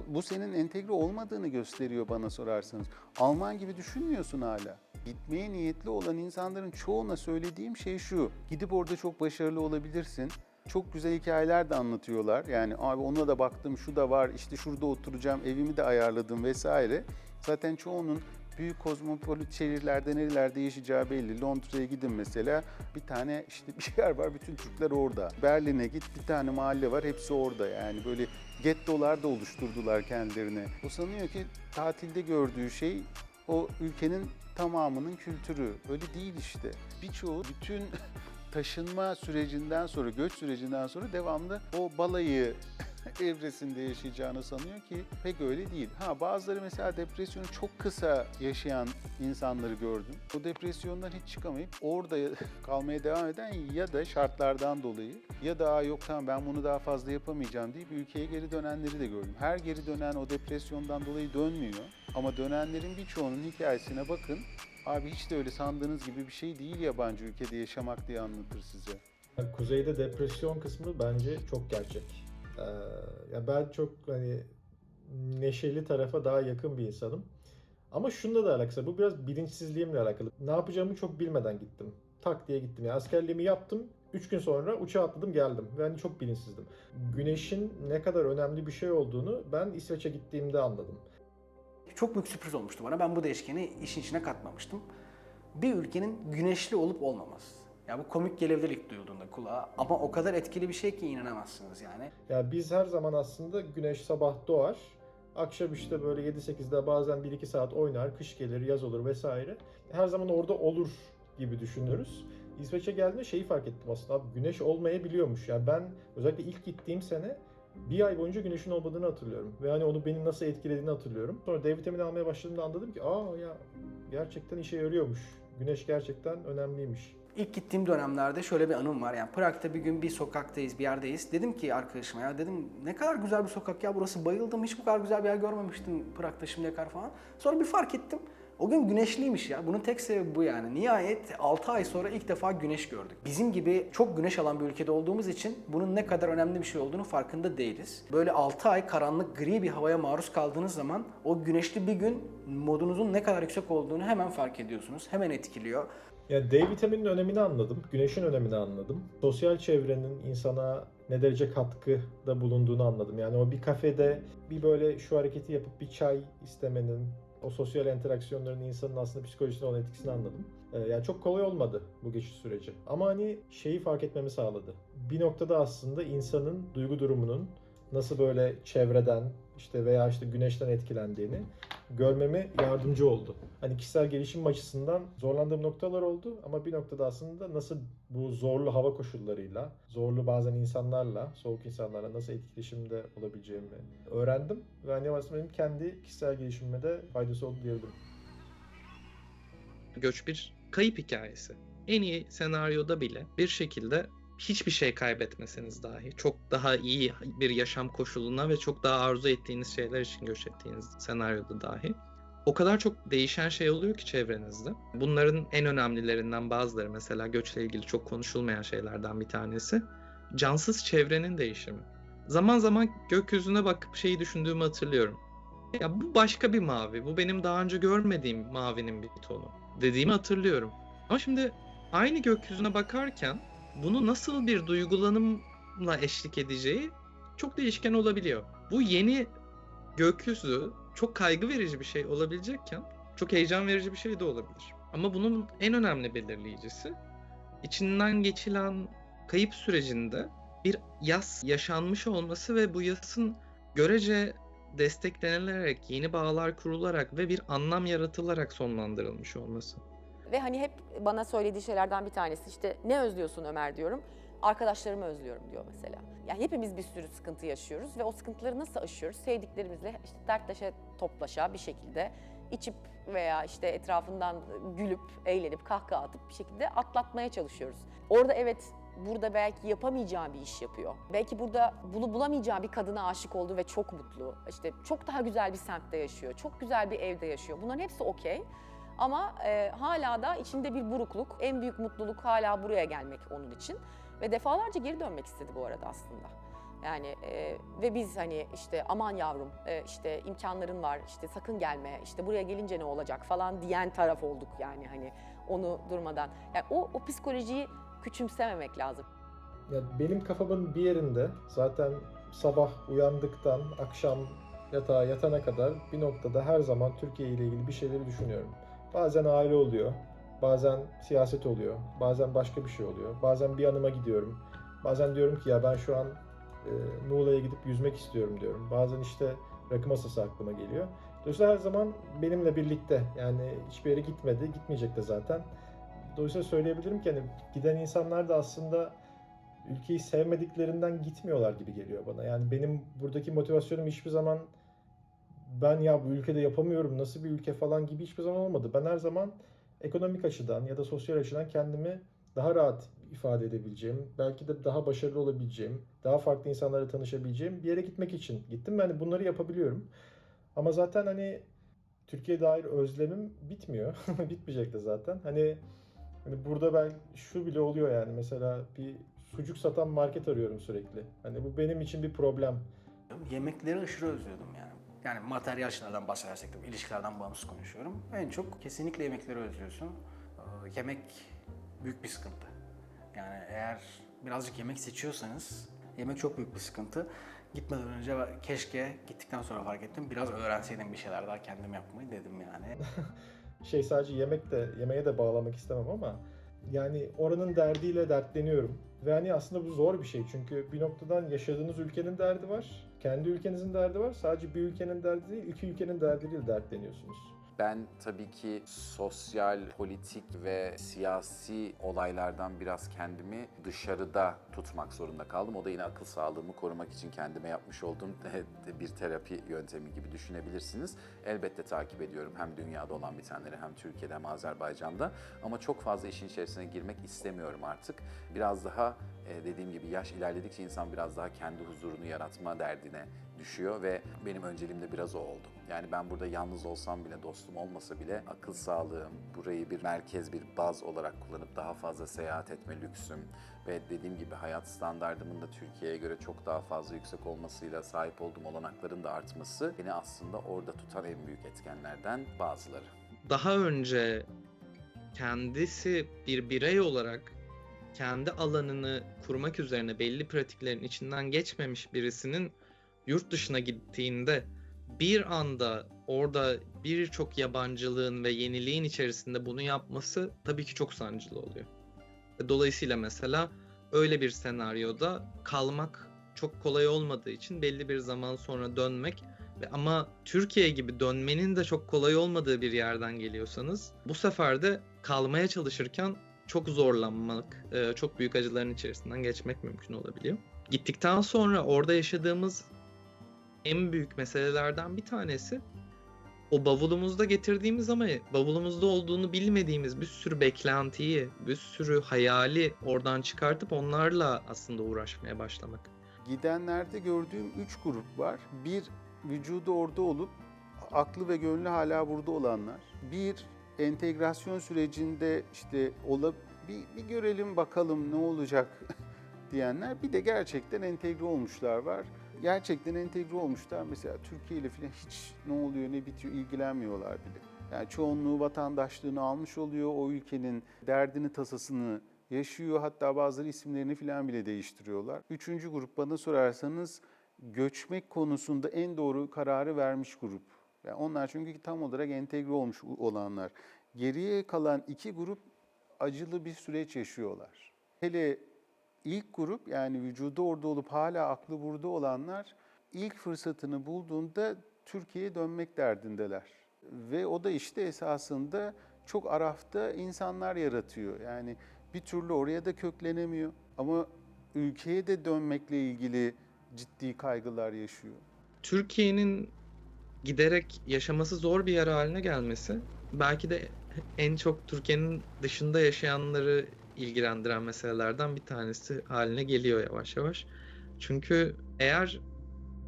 Bu senin entegre olmadığını gösteriyor bana sorarsanız. Alman gibi düşünmüyorsun hala. Gitmeye niyetli olan insanların çoğuna söylediğim şey şu. Gidip orada çok başarılı olabilirsin. Çok güzel hikayeler de anlatıyorlar. Yani abi ona da baktım, şu da var, işte şurada oturacağım, evimi de ayarladım vesaire. Zaten çoğunun büyük kozmopolit şehirlerde nerelerde yaşayacağı belli. Londra'ya gidin mesela, bir tane işte bir yer var, bütün Türkler orada. Berlin'e git, bir tane mahalle var, hepsi orada. Yani böyle gettolar da oluşturdular kendilerine. O sanıyor ki tatilde gördüğü şey o ülkenin tamamının kültürü. Öyle değil işte. Birçoğu bütün taşınma sürecinden sonra, göç sürecinden sonra devamlı o balayı evresinde yaşayacağını sanıyor ki pek öyle değil. Bazıları mesela depresyonu çok kısa yaşayan insanları gördüm. O depresyondan hiç çıkamayıp orada kalmaya devam eden ya da şartlardan dolayı ya da yok tamam ben bunu daha fazla yapamayacağım deyip ülkeye geri dönenleri de gördüm. Her geri dönen o depresyondan dolayı dönmüyor ama dönenlerin birçoğunun hikayesine bakın. Abi hiç de öyle sandığınız gibi bir şey değil yabancı ülkede yaşamak diye anlatır size. Yani kuzeyde depresyon kısmı bence çok gerçek. Ya ben çok hani neşeli tarafa daha yakın bir insanım. Ama şununla da alakası, bu biraz bilinçsizliğimle alakalı. Ne yapacağımı çok bilmeden gittim. tak diye gittim. Yani askerliğimi yaptım. 3 gün sonra uçağa atladım geldim. Ve hani çok bilinçsizdim. Güneşin ne kadar önemli bir şey olduğunu ben İsveç'e gittiğimde anladım. Çok büyük sürpriz olmuştu bana. Ben bu değişkeni işin içine katmamıştım. Bir ülkenin güneşli olup olmaması. Ya bu komik gelebilir ilk duyulduğunda kulağa ama o kadar etkili bir şey ki inanamazsınız yani. Ya biz her zaman aslında güneş sabah doğar. Akşam işte böyle 7-8'de bazen 1-2 saat oynar, kış gelir, yaz olur vesaire. Her zaman orada olur gibi düşünürüz. İsveç'e geldiğimde şeyi fark ettim aslında. Abi güneş olmayabiliyormuş. Yani ben özellikle ilk gittiğim sene bir ay boyunca güneşin olmadığını hatırlıyorum. Ve hani onu beni nasıl etkilediğini hatırlıyorum. Sonra D vitamini almaya başladığımda anladım ki ya gerçekten işe yarıyormuş. Güneş gerçekten önemliymiş. İlk gittiğim dönemlerde şöyle bir anım var. Yani Prag'da bir gün bir sokaktayız, bir yerdeyiz. Dedim ki arkadaşıma ya dedim ne kadar güzel bir sokak ya burası, bayıldım. Hiç bu kadar güzel bir yer görmemiştim Prag'da şimdiye kadar falan. Sonra bir fark ettim. O gün güneşliymiş ya. Bunun tek sebebi bu yani. Nihayet 6 ay sonra ilk defa güneş gördük. Bizim gibi çok güneş alan bir ülkede olduğumuz için bunun ne kadar önemli bir şey olduğunu farkında değiliz. Böyle 6 ay karanlık, gri bir havaya maruz kaldığınız zaman o güneşli bir gün modunuzun ne kadar yüksek olduğunu hemen fark ediyorsunuz. Hemen etkiliyor. Ya D vitamininin önemini anladım, güneşin önemini anladım. Sosyal çevrenin insana ne derece katkıda bulunduğunu anladım. Yani o bir kafede bir böyle şu hareketi yapıp bir çay istemenin, o sosyal interaksiyonların insanın aslında psikolojisine olan etkisini anladım. Yani çok kolay olmadı bu geçiş süreci. Ama hani şeyi fark etmemi sağladı. Bir noktada aslında insanın duygu durumunun nasıl böyle çevreden işte veya işte güneşten etkilendiğini görmeme yardımcı oldu. Hani kişisel gelişim açısından zorlandığım noktalar oldu ama bir noktada aslında nasıl bu zorlu hava koşullarıyla, zorlu bazen insanlarla, soğuk insanlarla nasıl etkileşimde olabileceğimi öğrendim ve hani aslında benim kendi kişisel gelişimime de faydası oldu diyebilirim. Göç bir kayıp hikayesi. En iyi senaryoda bile bir şekilde hiçbir şey kaybetmeseniz dahi çok daha iyi bir yaşam koşuluna ve çok daha arzu ettiğiniz şeyler için göç ettiğiniz senaryoda dahi o kadar çok değişen şey oluyor ki çevrenizde. Bunların en önemlilerinden bazıları, mesela göçle ilgili çok konuşulmayan şeylerden bir tanesi cansız çevrenin değişimi. Zaman zaman gökyüzüne bakıp şeyi düşündüğümü hatırlıyorum. Ya bu başka bir mavi, bu benim daha önce görmediğim mavinin bir tonu dediğimi hatırlıyorum. Ama şimdi aynı gökyüzüne bakarken bunu nasıl bir duygulanımla eşlik edeceği çok değişken olabiliyor. Bu yeni gökyüzü çok kaygı verici bir şey olabilecekken çok heyecan verici bir şey de olabilir. Ama bunun en önemli belirleyicisi içinden geçilen kayıp sürecinde bir yas yaşanmış olması ve bu yasın görece desteklenilerek, yeni bağlar kurularak ve bir anlam yaratılarak sonlandırılmış olması. Ve hani hep bana söylediği şeylerden bir tanesi işte ne özlüyorsun Ömer diyorum. Arkadaşlarımı özlüyorum diyor mesela. Yani hepimiz bir sürü sıkıntı yaşıyoruz ve o sıkıntıları nasıl aşıyoruz? Sevdiklerimizle işte dertleşe toplaşa bir şekilde içip veya işte etrafından gülüp, eğlenip, kahkaha atıp bir şekilde atlatmaya çalışıyoruz. Orada evet, burada belki yapamayacağı bir iş yapıyor. Belki burada bulamayacağı bir kadına aşık oldu ve çok mutlu. İşte çok daha güzel bir semtte yaşıyor, çok güzel bir evde yaşıyor. Bunların hepsi okey. Ama hala da içinde bir burukluk, en büyük mutluluk hala buraya gelmek onun için. Ve defalarca geri dönmek istedi bu arada aslında. Yani ve biz hani işte aman yavrum, işte imkanların var, işte sakın gelme, işte buraya gelince ne olacak falan diyen taraf olduk yani hani onu durmadan. Yani o psikolojiyi küçümsememek lazım. Ya benim kafamın bir yerinde zaten sabah uyandıktan akşam yatağa yatana kadar bir noktada her zaman Türkiye ile ilgili bir şeyleri düşünüyorum. Bazen aile oluyor, bazen siyaset oluyor, bazen başka bir şey oluyor, bazen bir yanıma gidiyorum. Bazen diyorum ki ya ben şu an Muğla'ya gidip yüzmek istiyorum diyorum. Bazen işte rakı masası aklıma geliyor. Dolayısıyla her zaman benimle birlikte, yani hiçbir yere gitmedi, gitmeyecek de zaten. Dolayısıyla söyleyebilirim ki hani giden insanlar da aslında ülkeyi sevmediklerinden gitmiyorlar gibi geliyor bana. Yani benim buradaki motivasyonum hiçbir zaman ben ya bu ülkede yapamıyorum, nasıl bir ülke falan gibi hiçbir zaman olmadı. Ben her zaman ekonomik açıdan ya da sosyal açıdan kendimi daha rahat ifade edebileceğim, belki de daha başarılı olabileceğim, daha farklı insanlarla tanışabileceğim bir yere gitmek için gittim. Yani bunları yapabiliyorum. Ama zaten hani Türkiye'ye dair özlemim bitmiyor. Bitmeyecek de zaten. Hani burada ben şu bile oluyor yani, mesela bir sucuk satan market arıyorum sürekli. Hani bu benim için bir problem. Yemekleri aşırı özlüyordum yani. Yani materyal şeylerden bahsedersek de ilişkilerden bağımsız konuşuyorum. En çok kesinlikle yemekleri özlüyorsun. Yemek büyük bir sıkıntı. Yani eğer birazcık yemek seçiyorsanız, yemek çok büyük bir sıkıntı. Gitmeden önce keşke gittikten sonra fark ettim, biraz öğrenseydim bir şeyler daha kendim yapmayı dedim yani. Sadece yemeğe de bağlamak istemem ama yani oranın derdiyle dertleniyorum. Ve hani aslında bu zor bir şey çünkü bir noktadan yaşadığınız ülkenin derdi var, kendi ülkenizin derdi var. Sadece bir ülkenin derdi değil, iki ülkenin derdiyle dertleniyorsunuz. Ben tabii ki sosyal, politik ve siyasi olaylardan biraz kendimi dışarıda tutmak zorunda kaldım. O da yine akıl sağlığımı korumak için kendime yapmış olduğum bir terapi yöntemi gibi düşünebilirsiniz. Elbette takip ediyorum hem dünyada olan bitenleri hem Türkiye'de hem Azerbaycan'da. Ama çok fazla işin içerisine girmek istemiyorum artık. Biraz daha dediğim gibi yaş ilerledikçe insan biraz daha kendi huzurunu yaratma derdine düşüyor ve benim önceliğim de biraz o oldu. Yani ben burada yalnız olsam bile, dostum olmasa bile akıl sağlığım, burayı bir merkez, bir baz olarak kullanıp daha fazla seyahat etme lüksüm ve dediğim gibi hayat standardımın da Türkiye'ye göre çok daha fazla yüksek olmasıyla sahip olduğum olanakların da artması beni aslında orada tutan en büyük etkenlerden bazıları. Daha önce kendisi bir birey olarak kendi alanını kurmak üzerine belli pratiklerin içinden geçmemiş birisinin yurt dışına gittiğinde bir anda orada birçok yabancılığın ve yeniliğin içerisinde bunu yapması tabii ki çok sancılı oluyor. Dolayısıyla mesela öyle bir senaryoda kalmak çok kolay olmadığı için belli bir zaman sonra dönmek ama Türkiye gibi dönmenin de çok kolay olmadığı bir yerden geliyorsanız bu sefer de kalmaya çalışırken çok zorlanmak, çok büyük acıların içerisinden geçmek mümkün olabiliyor. Gittikten sonra orada yaşadığımız en büyük meselelerden bir tanesi o bavulumuzda getirdiğimiz ama bavulumuzda olduğunu bilmediğimiz bir sürü beklentiyi, bir sürü hayali oradan çıkartıp onlarla aslında uğraşmaya başlamak. Gidenlerde gördüğüm 3 grup var. Bir, vücudu orada olup aklı ve gönlü hala burada olanlar. Bir, entegrasyon sürecinde bir görelim bakalım ne olacak diyenler. Bir de gerçekten entegre olmuşlar var. Gerçekten entegre olmuşlar. Mesela Türkiye ile falan hiç ne oluyor ne bitiyor ilgilenmiyorlar bile. Yani çoğunluğu vatandaşlığını almış oluyor. O ülkenin derdini tasasını yaşıyor. Hatta bazıları isimlerini falan bile değiştiriyorlar. Üçüncü grup bana sorarsanız göçmek konusunda en doğru kararı vermiş grup. Yani onlar çünkü tam olarak entegre olmuş olanlar. Geriye kalan 2 grup acılı bir süreç yaşıyorlar. Hele İlk grup yani vücudu orada olup hala aklı burada olanlar ilk fırsatını bulduğunda Türkiye'ye dönmek derdindeler. Ve o da işte esasında çok arafta insanlar yaratıyor. Yani bir türlü oraya da köklenemiyor ama ülkeye de dönmekle ilgili ciddi kaygılar yaşıyor. Türkiye'nin giderek yaşaması zor bir yer haline gelmesi belki de en çok Türkiye'nin dışında yaşayanları ilgilendiren meselelerden bir tanesi haline geliyor yavaş yavaş. Çünkü eğer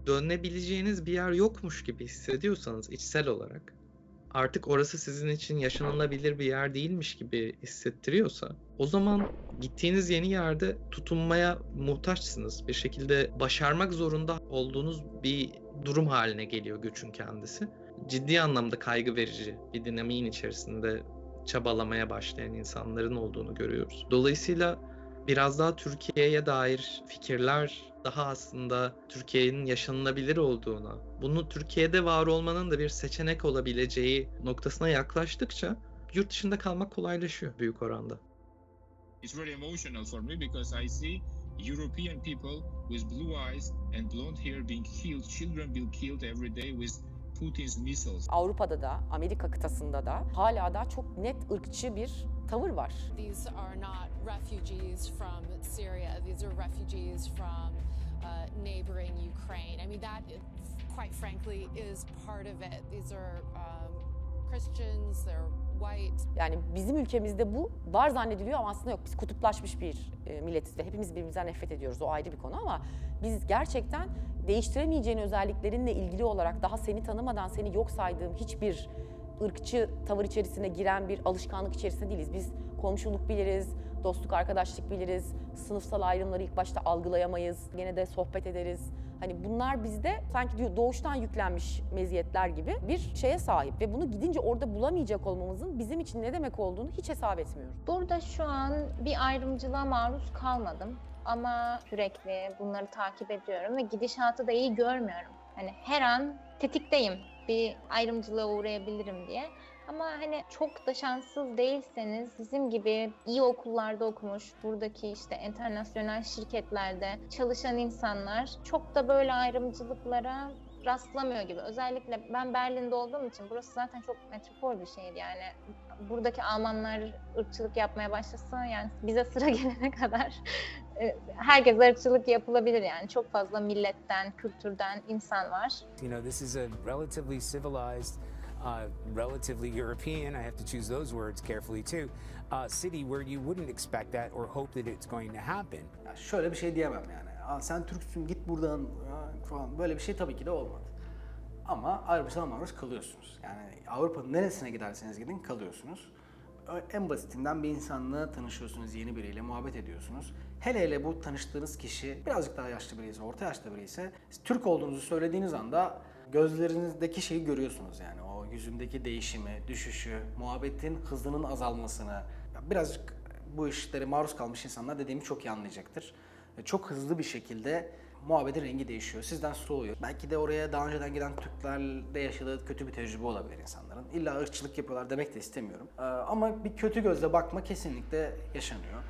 dönebileceğiniz bir yer yokmuş gibi hissediyorsanız içsel olarak artık orası sizin için yaşanılabilir bir yer değilmiş gibi hissettiriyorsa o zaman gittiğiniz yeni yerde tutunmaya muhtaçsınız. Bir şekilde başarmak zorunda olduğunuz bir durum haline geliyor göçün kendisi. Ciddi anlamda kaygı verici bir dinamiğin içerisinde çabalamaya başlayan insanların olduğunu görüyoruz. Dolayısıyla biraz daha Türkiye'ye dair fikirler daha aslında Türkiye'nin yaşanılabilir olduğuna, bunu Türkiye'de var olmanın da bir seçenek olabileceği noktasına yaklaştıkça yurt dışında kalmak kolaylaşıyor büyük oranda. It's really emotional for me because I see European people with blue eyes and blonde hair being killed, children being killed every day with Putin's missiles. Avrupa'da da, Amerika kıtasında da hala da çok net ırkçı bir tavır var. These are not refugees from Syria. These are refugees from neighboring Ukraine. I mean, that, quite frankly, is part of it. These are Christians, they're white. Yani bizim ülkemizde bu var zannediliyor ama aslında yok. Biz kutuplaşmış bir milletiz ve hepimiz birbirimizden nefret ediyoruz. O ayrı bir konu ama biz gerçekten değiştiremeyeceğin özelliklerinle ilgili olarak daha seni tanımadan seni yok saydığım hiçbir ırkçı tavır içerisine giren bir alışkanlık içerisinde değiliz. Biz komşuluk biliriz, dostluk, arkadaşlık biliriz, sınıfsal ayrımları ilk başta algılayamayız, gene de sohbet ederiz. Hani bunlar bizde sanki doğuştan yüklenmiş meziyetler gibi bir şeye sahip ve bunu gidince orada bulamayacak olmamızın bizim için ne demek olduğunu hiç hesap etmiyoruz. Burada şu an bir ayrımcılığa maruz kalmadım ama sürekli bunları takip ediyorum ve gidişatı da iyi görmüyorum. Hani her an tetikteyim, bir ayrımcılığa uğrayabilirim diye. Ama hani çok da şanssız değilseniz bizim gibi iyi okullarda okumuş, buradaki işte internasyonel şirketlerde çalışan insanlar çok da böyle ayrımcılıklara rastlamıyor gibi. Özellikle ben Berlin'de olduğum için burası zaten çok metropol bir şehir yani. Buradaki Almanlar ırkçılık yapmaya başlasa yani bize sıra gelene kadar herkese ırkçılık yapılabilir yani. Çok fazla milletten, kültürden insan var. You know, this is a relatively civilized, relatively European, I have to choose those words carefully too, city where you wouldn't expect that or hope that it's going to happen. Ya şöyle bir şey diyemem yani. Aa, sen Türksün git buradan ya, falan böyle bir şey tabii ki de olmadı. Ama ayrımcılığa maruz kalıyorsunuz. Yani Avrupa'nın neresine giderseniz gidin kalıyorsunuz. En basitinden bir insanla tanışıyorsunuz, yeni biriyle muhabbet ediyorsunuz. Hele hele bu tanıştığınız kişi birazcık daha yaşlı biri ise, orta yaşlı biri ise Türk olduğunuzu söylediğiniz anda gözlerinizdeki şeyi görüyorsunuz yani. O yüzündeki değişimi, düşüşü, muhabbetin hızının azalmasını. Birazcık bu işlere maruz kalmış insanlar dediğimi çok iyi anlayacaktır. Çok hızlı bir şekilde muhabbetin rengi değişiyor. Sizden soğuyor. Belki de oraya daha önceden giden Türklerle yaşadığı kötü bir tecrübe olabilir insanların. İlla ırkçılık yapıyorlar demek de istemiyorum. Ama bir kötü gözle bakma kesinlikle yaşanıyor.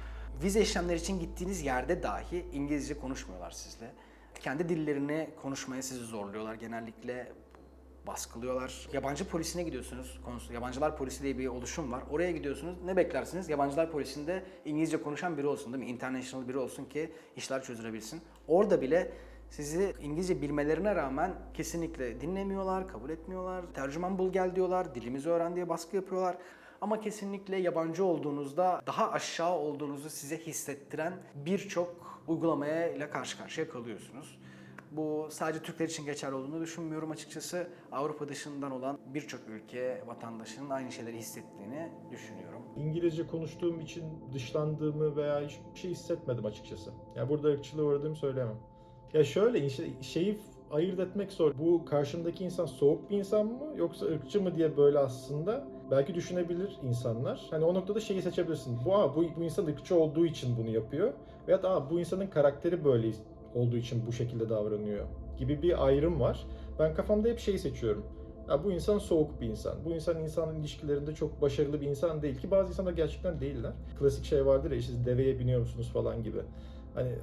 Vize işlemleri için gittiğiniz yerde dahi İngilizce konuşmuyorlar sizle. Kendi dillerini konuşmaya sizi zorluyorlar. Genellikle baskılıyorlar. Yabancı polisine gidiyorsunuz. Yabancılar polisi diye bir oluşum var. Oraya gidiyorsunuz. Ne beklersiniz? Yabancılar polisinde İngilizce konuşan biri olsun değil mi? International biri olsun ki işler çözülebilsin. Orada bile sizi İngilizce bilmelerine rağmen kesinlikle dinlemiyorlar, kabul etmiyorlar. Tercüman bul gel diyorlar. Dilimizi öğren diye baskı yapıyorlar. Ama kesinlikle yabancı olduğunuzda daha aşağı olduğunuzu size hissettiren birçok uygulamaya ile karşı karşıya kalıyorsunuz. Bu sadece Türkler için geçerli olduğunu düşünmüyorum açıkçası. Avrupa dışından olan birçok ülke vatandaşının aynı şeyleri hissettiğini düşünüyorum. İngilizce konuştuğum için dışlandığımı veya hiçbir şey hissetmedim açıkçası. Yani burada ırkçılığa uğradığımı söyleyemem. Ya şöyle şeyi ayırt etmek zor. Bu karşımdaki insan soğuk bir insan mı yoksa ırkçı mı diye böyle aslında belki düşünebilir insanlar. Hani o noktada şeyi seçebilirsin. Bu insan ırkçı olduğu için bunu yapıyor. Veyahut bu insanın karakteri böyle olduğu için bu şekilde davranıyor gibi bir ayrım var. Ben kafamda hep şeyi seçiyorum. Ya bu insan soğuk bir insan. Bu insan ilişkilerinde çok başarılı bir insan değil ki bazı insanlar gerçekten değiller. Klasik şey vardır ya işte deveye biniyor musunuz falan gibi. Hani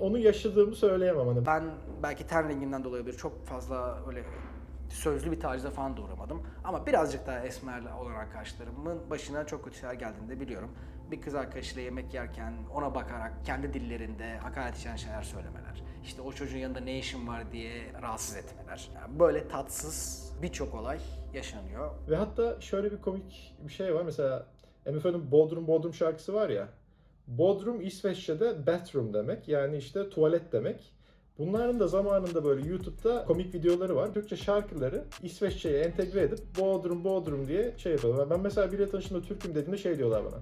onu yaşadığımı söyleyemem. Hani ben belki ten rengimden dolayı çok fazla öyle sözlü bir tacize falan da uğramadım. Ama birazcık daha esmer olan arkadaşlarımın başına çok kötü şeyler geldiğini de biliyorum. Bir kız arkadaşıyla yemek yerken ona bakarak kendi dillerinde hakaret içeren şeyler söylemeler. İşte o çocuğun yanında ne işin var diye rahatsız etmeler. Yani böyle tatsız birçok olay yaşanıyor. Ve hatta şöyle bir komik bir şey var. Mesela MFÖ'nün Bodrum şarkısı var ya. Bodrum İsveççe'de bathroom demek. Yani işte tuvalet demek. Bunların da zamanında böyle YouTube'da komik videoları var. Türkçe şarkıları İsveççe'ye entegre edip Bodrum diye şey yapıyorlar. Ben mesela biriyle tanıştığımda Türk'üm dediğimde şey diyorlar bana.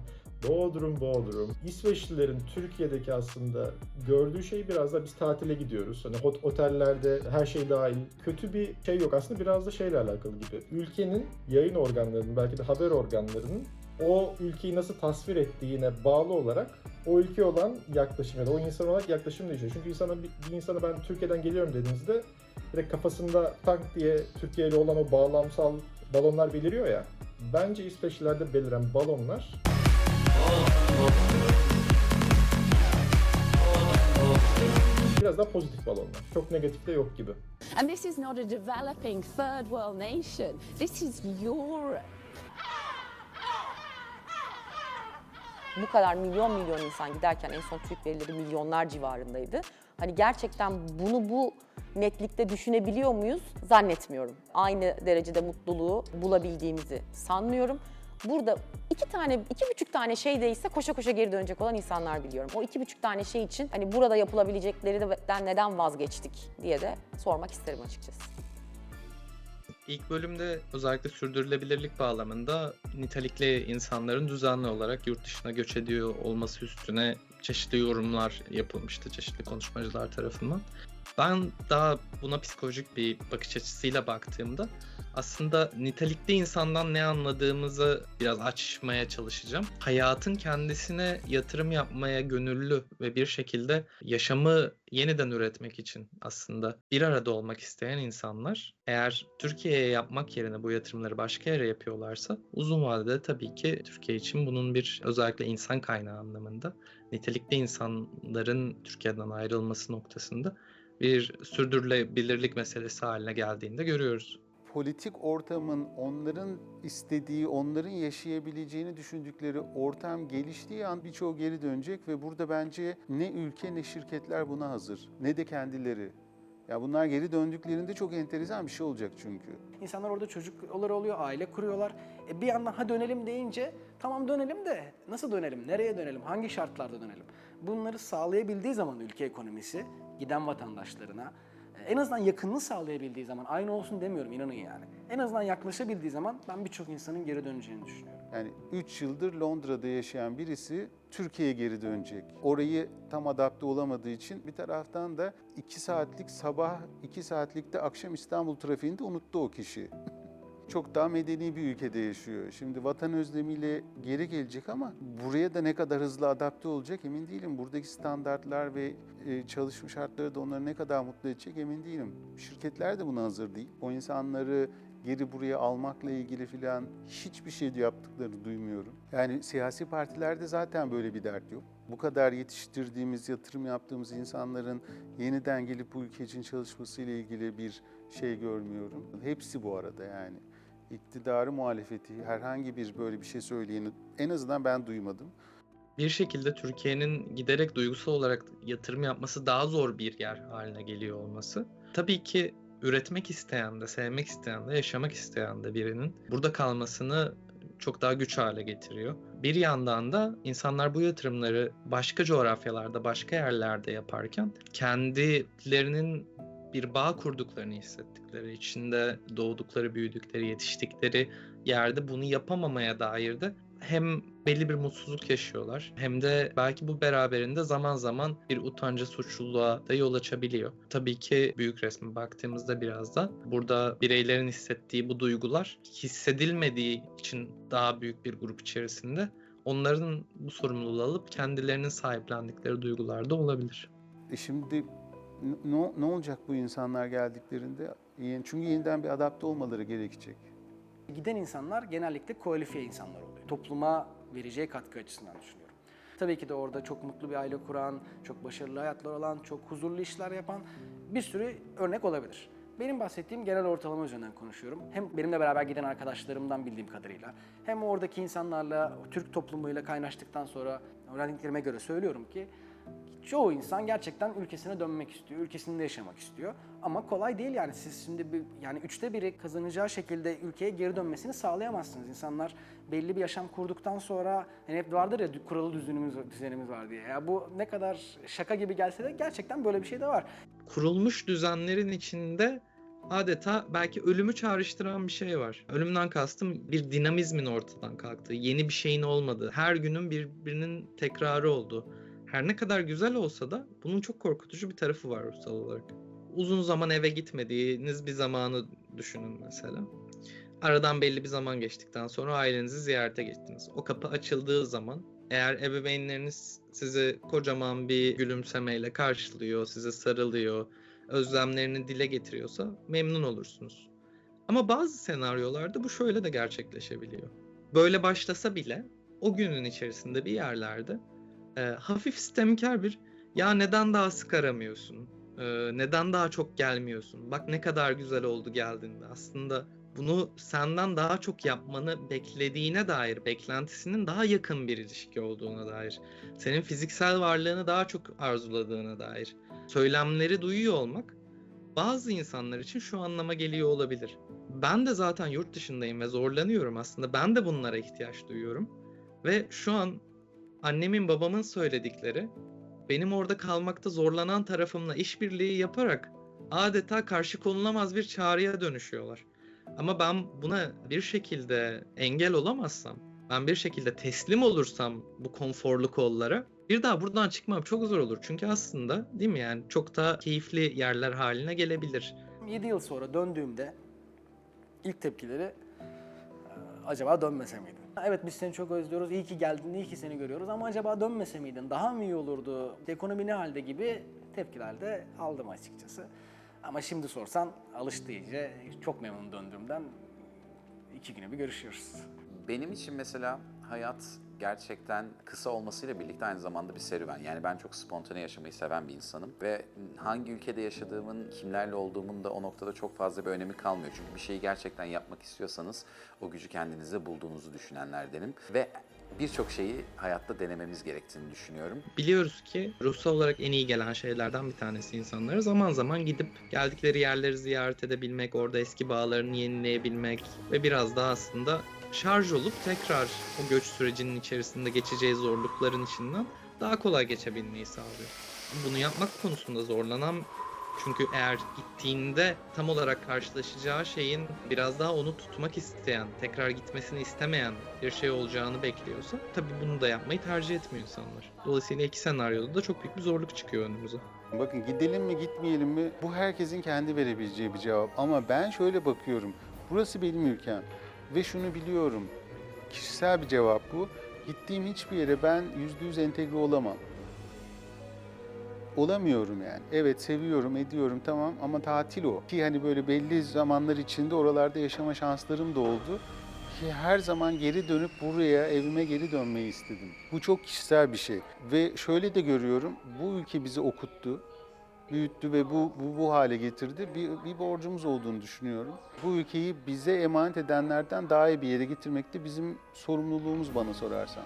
Bodrum. İsveçlilerin Türkiye'deki aslında gördüğü şey biraz da biz tatile gidiyoruz. Hani otellerde her şey dahil. Kötü bir şey yok. Aslında biraz da şeyle alakalı gibi. Ülkenin yayın organlarının, belki de haber organlarının o ülkeyi nasıl tasvir ettiğine bağlı olarak o ülke olan yaklaşım ya da o insan olarak yaklaşım değişiyor. Çünkü bir insana ben Türkiye'den geliyorum dediğinizde direkt kafasında tank diye Türkiye ile olan o bağlamsal balonlar beliriyor ya. Bence İsveçlilerde beliren balonlar biraz daha pozitif balonlar. Çok negatif de yok gibi. And this is not a developing third world nation. This is Europe. Bu kadar milyon insan giderken en son TÜİK verileri milyonlar civarındaydı. Hani gerçekten bunu bu netlikte düşünebiliyor muyuz? Zannetmiyorum. Aynı derecede mutluluğu bulabildiğimizi sanmıyorum. Burada 2,5 tane şey değilse koşa koşa geri dönecek olan insanlar biliyorum. O 2,5 tane şey için hani burada yapılabileceklerden neden vazgeçtik diye de sormak isterim açıkçası. İlk bölümde özellikle sürdürülebilirlik bağlamında nitelikli insanların düzenli olarak yurt dışına göç ediyor olması üstüne çeşitli yorumlar yapılmıştı çeşitli konuşmacılar tarafından. Ben daha buna psikolojik bir bakış açısıyla baktığımda aslında nitelikli insandan ne anladığımızı biraz açmaya çalışacağım. Hayatın kendisine yatırım yapmaya gönüllü ve bir şekilde yaşamı yeniden üretmek için aslında bir arada olmak isteyen insanlar eğer Türkiye'ye yapmak yerine bu yatırımları başka yere yapıyorlarsa uzun vadede tabii ki Türkiye için bunun bir özellikle insan kaynağı anlamında nitelikli insanların Türkiye'den ayrılması noktasında bir sürdürülebilirlik meselesi haline geldiğinde görüyoruz. Politik ortamın onların istediği, onların yaşayabileceğini düşündükleri ortam geliştiği an birçoğu geri dönecek ve burada bence ne ülke ne şirketler buna hazır, ne de kendileri. Ya bunlar geri döndüklerinde çok enteresan bir şey olacak çünkü. İnsanlar orada çocukları oluyor, aile kuruyorlar. Bir yandan ha dönelim deyince tamam dönelim de nasıl dönelim, nereye dönelim, hangi şartlarda dönelim? Bunları sağlayabildiği zaman ülke ekonomisi giden vatandaşlarına en azından yakınlığı sağlayabildiği zaman, aynı olsun demiyorum inanın yani. En azından yaklaşabildiği zaman ben birçok insanın geri döneceğini düşünüyorum. Yani 3 yıldır Londra'da yaşayan birisi Türkiye'ye geri dönecek. Orayı tam adapte olamadığı için bir taraftan da 2 saatlik sabah, 2 saatlik de akşam İstanbul trafiğinde unuttu o kişi. Çok daha medeni bir ülkede yaşıyor. Şimdi vatan özlemiyle geri gelecek ama buraya da ne kadar hızlı adapte olacak emin değilim. Buradaki standartlar ve çalışma şartları da onları ne kadar mutlu edecek emin değilim. Şirketler de buna hazır değil. O insanları geri buraya almakla ilgili filan hiçbir şey yaptıklarını duymuyorum. Yani siyasi partilerde zaten böyle bir dert yok. Bu kadar yetiştirdiğimiz, yatırım yaptığımız insanların yeniden gelip bu ülke için çalışmasıyla ilgili bir şey görmüyorum. Hepsi bu arada yani. İktidarı, muhalefeti, herhangi bir böyle bir şey söyleyeni en azından ben duymadım. Bir şekilde Türkiye'nin giderek duygusal olarak yatırım yapması daha zor bir yer haline geliyor olması. Tabii ki üretmek isteyen de, sevmek isteyen de, yaşamak isteyen de birinin burada kalmasını çok daha güç hale getiriyor. Bir yandan da insanlar bu yatırımları başka coğrafyalarda, başka yerlerde yaparken kendilerinin bir bağ kurduklarını hissettikleri, içinde doğdukları, büyüdükleri, yetiştikleri yerde bunu yapamamaya dair de hem belli bir mutsuzluk yaşıyorlar hem de belki bu beraberinde zaman zaman bir utanca, suçluluğa da yol açabiliyor. Tabii ki büyük resme baktığımızda biraz da burada bireylerin hissettiği bu duygular hissedilmediği için daha büyük bir grup içerisinde onların bu sorumluluğu alıp kendilerinin sahiplendikleri duygular da olabilir. Şimdi ne olacak bu insanlar geldiklerinde? Çünkü yeniden bir adapte olmaları gerekecek. Giden insanlar genellikle kualifiye insanlar oluyor. Topluma vereceği katkı açısından düşünüyorum. Tabii ki de orada çok mutlu bir aile kuran, çok başarılı hayatlar olan, çok huzurlu işler yapan bir sürü örnek olabilir. Benim bahsettiğim genel ortalama üzerinden konuşuyorum. Hem benimle beraber giden arkadaşlarımdan bildiğim kadarıyla, hem oradaki insanlarla, Türk toplumuyla kaynaştıktan sonra öğrendiklerime göre söylüyorum ki çoğu insan gerçekten ülkesine dönmek istiyor, ülkesinde yaşamak istiyor. Ama kolay değil yani siz şimdi yani 1/3 kazanacağı şekilde ülkeye geri dönmesini sağlayamazsınız. İnsanlar belli bir yaşam kurduktan sonra hani hep vardır ya kuralı düzenimiz var diye. Ya bu ne kadar şaka gibi gelse de gerçekten böyle bir şey de var. Kurulmuş düzenlerin içinde adeta belki ölümü çağrıştıran bir şey var. Ölümden kastım bir dinamizmin ortadan kalktığı, yeni bir şeyin olmadığı, her günün birbirinin tekrarı olduğu. Her ne kadar güzel olsa da bunun çok korkutucu bir tarafı var ruhsal olarak. Uzun zaman eve gitmediğiniz bir zamanı düşünün mesela. Aradan belli bir zaman geçtikten sonra ailenizi ziyarete gittiniz. O kapı açıldığı zaman eğer ebeveynleriniz sizi kocaman bir gülümsemeyle karşılıyor, size sarılıyor, özlemlerini dile getiriyorsa memnun olursunuz. Ama bazı senaryolarda bu şöyle de gerçekleşebiliyor. Böyle başlasa bile o günün içerisinde bir yerlerde hafif sistemkar bir ya neden daha sık aramıyorsun, neden daha çok gelmiyorsun, bak ne kadar güzel oldu geldiğinde aslında bunu senden daha çok yapmanı beklediğine dair, beklentisinin daha yakın bir ilişki olduğuna dair, senin fiziksel varlığını daha çok arzuladığına dair söylemleri duyuyor olmak bazı insanlar için şu anlama geliyor olabilir. Ben de zaten yurt dışındayım ve zorlanıyorum aslında, ben de bunlara ihtiyaç duyuyorum ve şu an annemin babamın söyledikleri benim orada kalmakta zorlanan tarafımla işbirliği yaparak adeta karşı konulamaz bir çağrıya dönüşüyorlar. Ama ben buna bir şekilde engel olamazsam, ben bir şekilde teslim olursam bu konforlu kollara Bir daha buradan çıkmam çok zor olur. Çünkü aslında değil mi yani çok da keyifli yerler haline gelebilir. 7 yıl sonra döndüğümde ilk tepkileri acaba dönmese miydin? Evet biz seni çok özlüyoruz, iyi ki geldin, iyi ki seni görüyoruz ama acaba dönmese miydin? Daha mı iyi olurdu? Ekonomi ne halde gibi tepkiler de aldım açıkçası. Ama şimdi sorsan alıştı iyice, çok memnun döndüğümden 2 güne bir görüşüyoruz. Benim için mesela hayat gerçekten kısa olmasıyla birlikte aynı zamanda bir serüven. Yani ben çok spontane yaşamayı seven bir insanım ve hangi ülkede yaşadığımın, kimlerle olduğumun da o noktada çok fazla bir önemi kalmıyor. Çünkü bir şeyi gerçekten yapmak istiyorsanız o gücü kendinizde bulduğunuzu düşünenlerdenim ve birçok şeyi hayatta denememiz gerektiğini düşünüyorum. Biliyoruz ki ruhsal olarak en iyi gelen şeylerden bir tanesi insanlara zaman zaman gidip geldikleri yerleri ziyaret edebilmek, orada eski bağlarını yenileyebilmek ve biraz daha aslında şarj olup tekrar o göç sürecinin içerisinde geçeceği zorlukların içinden daha kolay geçebilmeyi sağlıyor. Bunu yapmak konusunda zorlanan, çünkü eğer gittiğinde tam olarak karşılaşacağı şeyin biraz daha onu tutmak isteyen, tekrar gitmesini istemeyen bir şey olacağını bekliyorsa tabii bunu da yapmayı tercih etmiyor insanlar. Dolayısıyla iki senaryoda da çok büyük bir zorluk çıkıyor önümüze. Bakın gidelim mi gitmeyelim mi bu herkesin kendi verebileceği bir cevap. Ama ben şöyle bakıyorum. Burası benim ülkem ve şunu biliyorum. Kişisel bir cevap bu. Gittiğim hiçbir yere ben %100 entegre olamam. Olamıyorum yani. Evet seviyorum, ediyorum tamam ama tatil o. Ki hani böyle belli zamanlar içinde oralarda yaşama şanslarım da oldu. Ki her zaman geri dönüp buraya, evime geri dönmeyi istedim. Bu çok kişisel bir şey. Ve şöyle de görüyorum, bu ülke bizi okuttu, büyüttü ve bu hale getirdi. Bir borcumuz olduğunu düşünüyorum. Bu ülkeyi bize emanet edenlerden daha iyi bir yere getirmek de bizim sorumluluğumuz bana sorarsan.